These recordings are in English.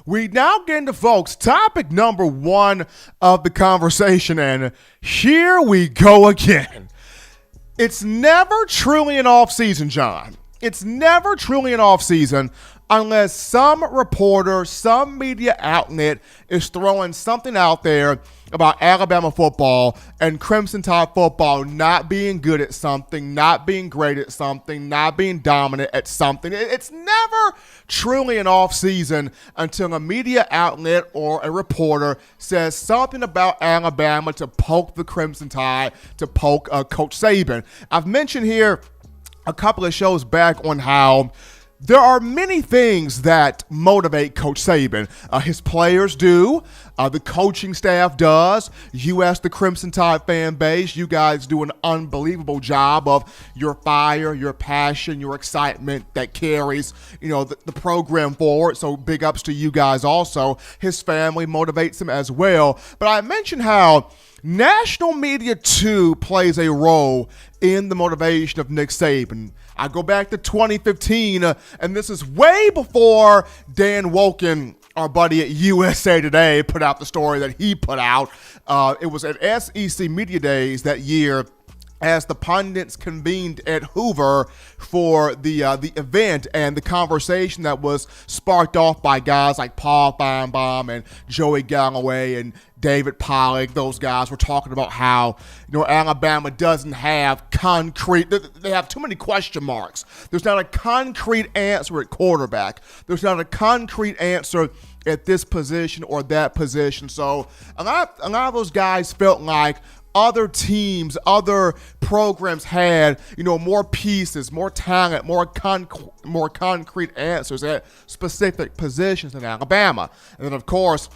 We now get into, folks, topic number one of the conversation, and here we go again. It's never truly an off-season, John. It's never truly an off-season unless some reporter, some media outlet is throwing something out there about Alabama football and Crimson Tide football not being good at something, not being great at something, not being dominant at something. It's never truly an off-season until a media outlet or a reporter says something about Alabama to poke the Crimson Tide, to poke Coach Saban. I've mentioned here a couple of shows back on how there are many things that motivate Coach Saban. His players do. The coaching staff does. You as the Crimson Tide fan base, you guys do an unbelievable job of your fire, your passion, your excitement that carries, the program forward. So big ups to you guys also. His family motivates him as well. But I mentioned how national media, too, plays a role in the motivation of Nick Saban. I go back to 2015, and this is way before Dan Wolken, our buddy at USA Today, put out the story that he put out. It was at SEC Media Days that year, as the pundits convened at Hoover for the event, and the conversation that was sparked off by guys like Paul Feinbaum and Joey Galloway and David Pollack. Those guys were talking about how Alabama doesn't have concrete. They have too many question marks. There's not a concrete answer at quarterback. There's not a concrete answer at this position or that position. So a lot of those guys felt like other teams, other programs had, more pieces, more talent, more concrete answers at specific positions in Alabama. And then, of course,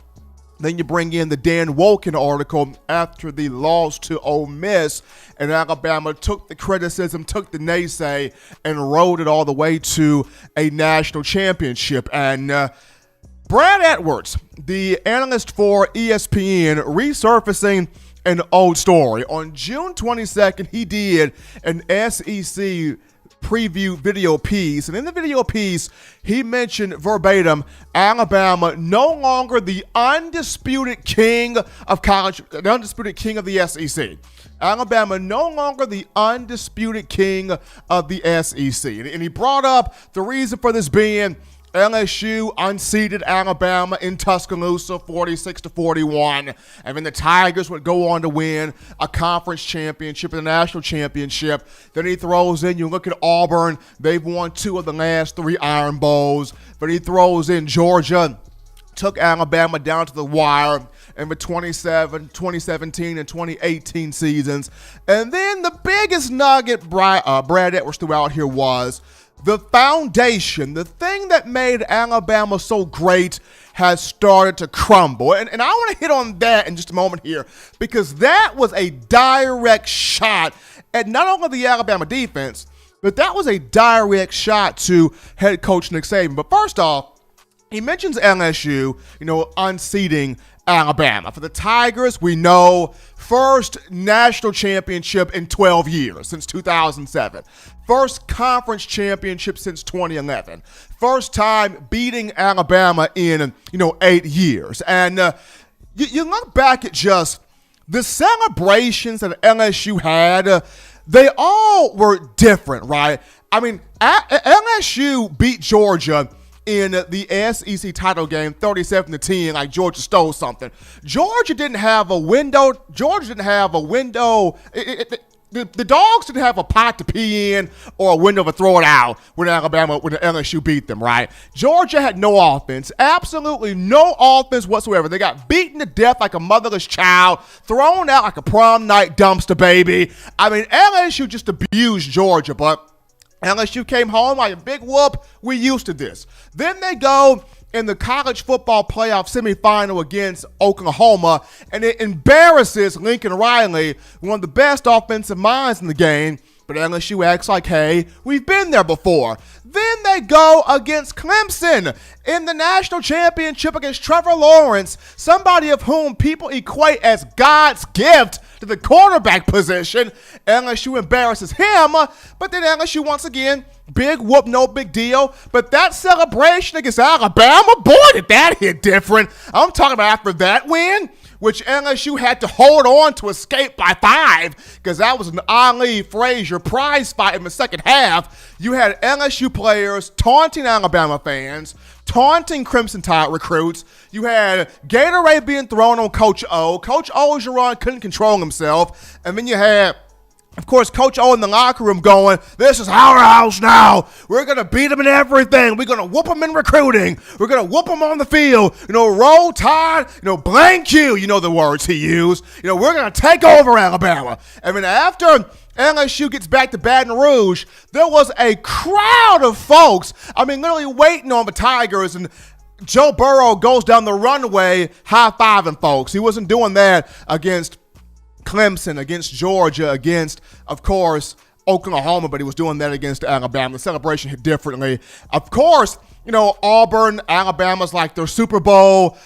then you bring in the Dan Wolken article after the loss to Ole Miss, and Alabama took the criticism, took the naysay, and rode it all the way to a national championship. And Brad Edwards, the analyst for ESPN, resurfacing an old story. On June 22nd, he did an SEC preview video piece, and in the video piece, he mentioned verbatim Alabama no longer the undisputed king of college, the undisputed king of the SEC. Alabama no longer the undisputed king of the SEC. And he brought up the reason for this being LSU unseeded Alabama in Tuscaloosa 46-41, and then the Tigers would go on to win a conference championship and a national championship. Then he throws in, you look at Auburn, they've won 2 of the last 3 Iron Bowls. But he throws in Georgia, took Alabama down to the wire in the 2017 and 2018 seasons. And then the biggest nugget Brad Edwards threw out here was the foundation, the thing that made Alabama so great, has started to crumble. And I want to hit on that in just a moment here, because that was a direct shot at not only the Alabama defense, but that was a direct shot to head coach Nick Saban. But first off, he mentions LSU, unseating Alabama. For the Tigers, we know first national championship in 12 years, since 2007. First conference championship since 2011. First time beating Alabama in, 8 years. And you look back at just the celebrations that LSU had, they all were different, right? I mean, LSU beat Georgia in the SEC title game 37-10, like Georgia stole something. Georgia didn't have a window. The Dogs didn't have a pot to pee in or a window to throw it out when LSU beat them, right? Georgia had no offense, absolutely no offense whatsoever. They got beaten to death like a motherless child, thrown out like a prom night dumpster baby. I mean, LSU just abused Georgia, but LSU came home like a big whoop. We used to this. Then they go in the college football playoff semifinal against Oklahoma, and it embarrasses Lincoln Riley, one of the best offensive minds in the game. But LSU acts like, hey, we've been there before. Then they go against Clemson in the national championship against Trevor Lawrence, somebody of whom people equate as God's gift to the quarterback position. LSU embarrasses him, but then LSU once again, big whoop, no big deal. But that celebration against Alabama, boy, did that hit different. I'm talking about after that win, which LSU had to hold on to escape by 5, because that was an Ali Frazier prize fight in the second half. You had LSU players taunting Alabama fans, taunting Crimson Tide recruits. You had Gatorade being thrown on Coach O. Coach Ogeron couldn't control himself. And then you had, of course, Coach O in the locker room going, this is our house now. We're going to beat them in everything. We're going to whoop them in recruiting. We're going to whoop them on the field. Roll Tide, blank you. You know the words he used. We're going to take over Alabama. And then after LSU gets back to Baton Rouge, there was a crowd of folks, literally waiting on the Tigers, and Joe Burrow goes down the runway high-fiving folks. He wasn't doing that against Clemson, against Georgia, against, of course, Oklahoma, but he was doing that against Alabama. The celebration hit differently. Of course, Auburn, Alabama's like their Super Bowl.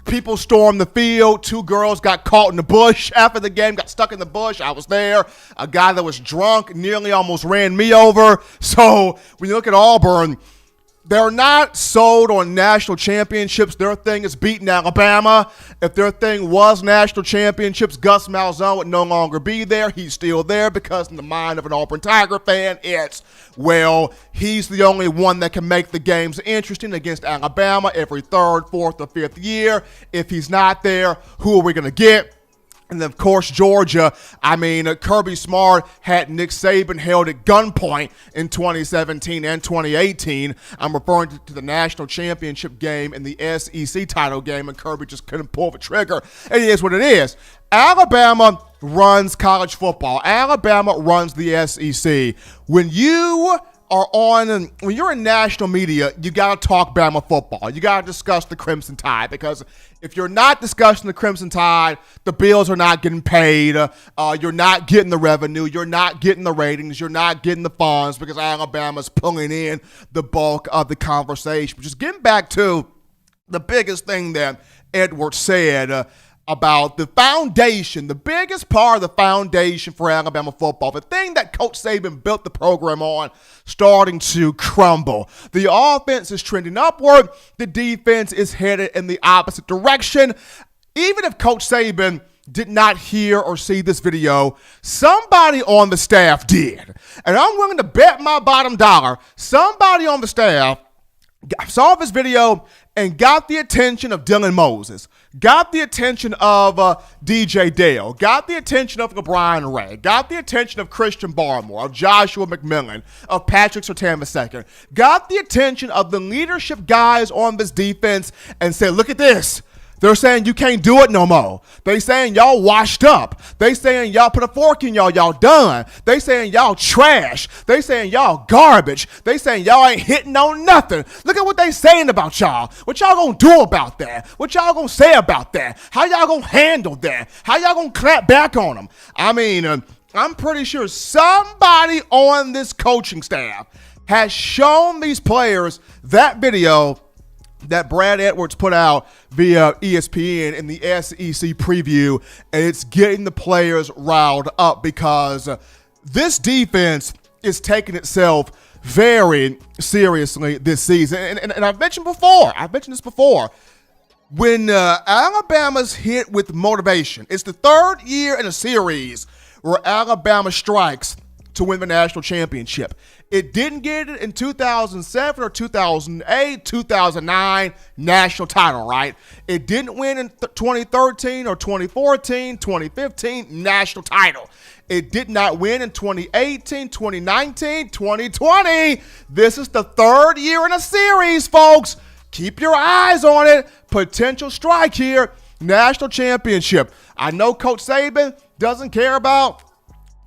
People stormed the field. 2 girls got caught in the bush after the game, got stuck in the bush. I was there. A guy that was drunk nearly almost ran me over. So when you look at Auburn, they're not sold on national championships. Their thing is beating Alabama. If their thing was national championships, Gus Malzahn would no longer be there. He's still there because in the mind of an Auburn Tiger fan, it's, well, he's the only one that can make the games interesting against Alabama every 3rd, 4th, or 5th year. If he's not there, who are we going to get? And then, of course, Georgia, Kirby Smart had Nick Saban held at gunpoint in 2017 and 2018. I'm referring to the national championship game and the SEC title game, and Kirby just couldn't pull the trigger. It is what it is. Alabama runs college football. Alabama runs the SEC. When you're in national media, you got to talk Bama football. You got to discuss the Crimson Tide, because if you're not discussing the Crimson Tide, the Bills are not getting paid. You're not getting the revenue. You're not getting the ratings. You're not getting the funds, because Alabama's pulling in the bulk of the conversation. But just getting back to the biggest thing that Edwards said about the foundation, the biggest part of the foundation for Alabama football, the thing that Coach Saban built the program on, starting to crumble. The offense is trending upward. The defense is headed in the opposite direction. Even if Coach Saban did not hear or see this video, somebody on the staff did. And I'm willing to bet my bottom dollar, somebody on the staff saw this video and got the attention of Dylan Moses, got the attention of DJ Dale, got the attention of LeBron Ray, got the attention of Christian Barmore, of Joshua McMillan, of Patrick Surtain II, got the attention of the leadership guys on this defense and said, look at this. They're saying you can't do it no more. They saying y'all washed up. They saying y'all put a fork in y'all done. They saying y'all trash. They saying y'all garbage. They saying y'all ain't hitting on nothing. Look at what they saying about y'all. What y'all gonna do about that? What y'all gonna say about that? How y'all gonna handle that? How y'all gonna clap back on them? I'm pretty sure somebody on this coaching staff has shown these players that video that Brad Edwards put out via ESPN in the SEC preview, and it's getting the players riled up because this defense is taking itself very seriously this season. And I've mentioned this before, when Alabama's hit with motivation, it's the 3rd year in a series where Alabama strikes to win the national championship. It didn't get it in 2007 or 2008, 2009, national title, right? It didn't win in 2013 or 2014, 2015, national title. It did not win in 2018, 2019, 2020. This is the 3rd year in a series, folks. Keep your eyes on it. Potential strike here, national championship. I know Coach Saban doesn't care about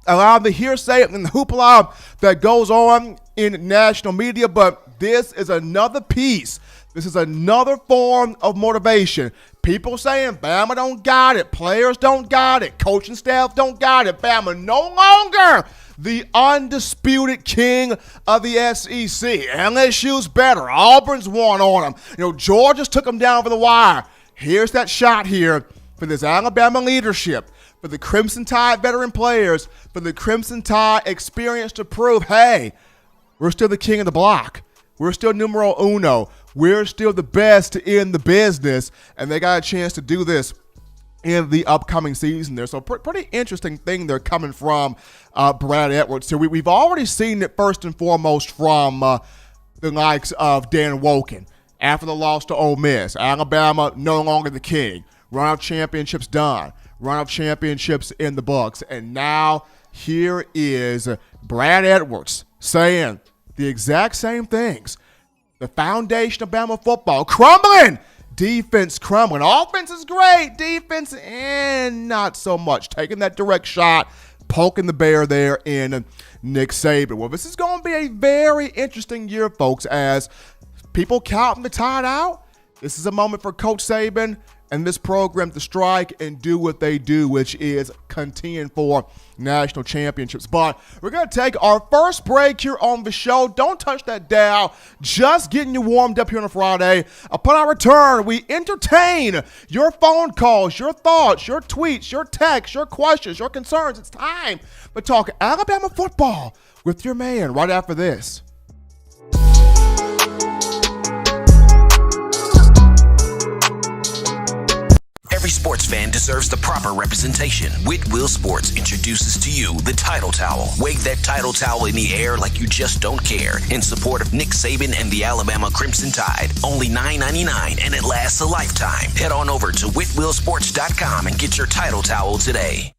a lot of the hearsay and the hoopla that goes on in national media, but this is another piece. This is another form of motivation. People saying Bama don't got it, players don't got it, coaching staff don't got it. Bama no longer the undisputed king of the SEC. LSU's better. Auburn's won on them. Georgia's took them down for the wire. Here's that shot here for this Alabama leadership, for the Crimson Tide veteran players, for the Crimson Tide experience to prove, hey, we're still the king of the block. We're still numero uno. We're still the best in the business, and they got a chance to do this in the upcoming season there. So pretty interesting thing they're coming from Brad Edwards. So we've already seen it first and foremost from the likes of Dan Woken. After the loss to Ole Miss, Alabama no longer the king. Run of championships done. Run of championships in the books. And now here is Brad Edwards saying the exact same things. The foundation of Bama football crumbling. Defense crumbling. Offense is great. Defense, not so much. Taking that direct shot, poking the bear there in Nick Saban. Well, this is going to be a very interesting year, folks, as people counting the Tide out. This is a moment for Coach Saban and this program to strike and do what they do, which is contend for national championships. But we're going to take our first break here on the show. Don't touch that dial. Just getting you warmed up here on a Friday. Upon our return, we entertain your phone calls, your thoughts, your tweets, your texts, your questions, your concerns. It's time to talk Alabama football with your man right after this. Every sports fan deserves the proper representation. Whitwell Sports introduces to you the Title Towel. Wave that Title Towel in the air like you just don't care. In support of Nick Saban and the Alabama Crimson Tide. Only $9.99 and it lasts a lifetime. Head on over to whitwellsports.com and get your Title Towel today.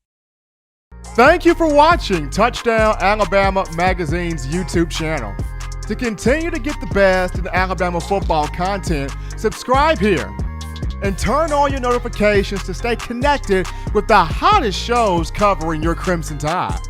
Thank you for watching Touchdown Alabama Magazine's YouTube channel. To continue to get the best in Alabama football content, subscribe here. And turn on your notifications to stay connected with the hottest shows covering your Crimson Tide.